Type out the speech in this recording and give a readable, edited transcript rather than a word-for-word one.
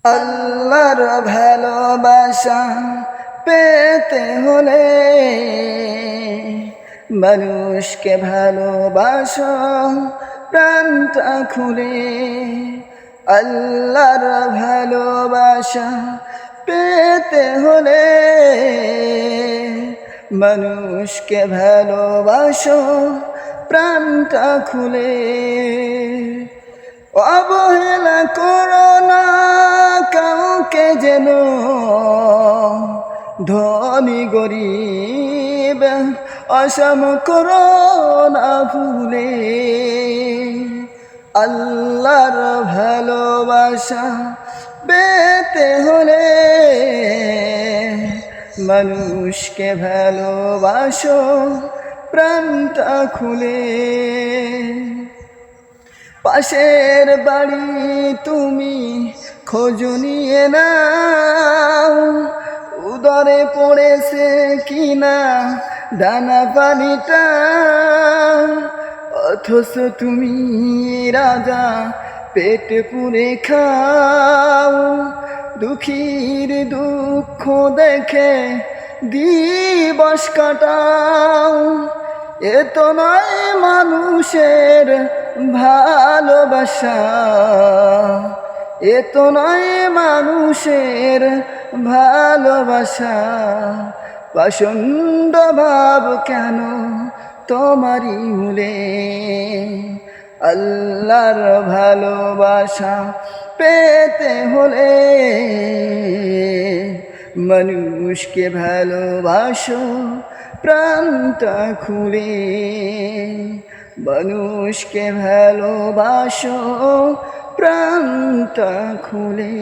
আল্লাহর ভালোবাসা পেতে হলে মানুষকে ভালোবাসো প্রাণটা খুলে। আল্লাহর ভালোবাসা পেতে হলে মানুষকে ভালোবাসো প্রাণটা খুলে। অবহেলা করো না কাউকে যেন, ধনী গরিব অসম করো না ভুলে। আল্লাহর ভালোবাসা পেতে হলে মানুষকে ভালোবাসো প্রাণটা খুলে। পাশের বাড়ি তুমি খোঁজ নিয়ে নাও, উদরে পড়েছে কিনা দানা পানিটা, অথচ তুমি রাজা পেট পুরে খাও। দুঃখীর দুঃখ দেখে দিবস কাটাও, এ তো নয় মানুষের ভালোবাসা, এ তো নয় মানুষের ভালোবাসা। পাষণ্ড ভাব কেন তোমারই মূলে? আল্লাহর ভালোবাসা পেতে হলে মানুষকে ভালোবাসো প্রাণটা খুলে। মানুষকে ভালোবাসো প্রাণটা খুলে।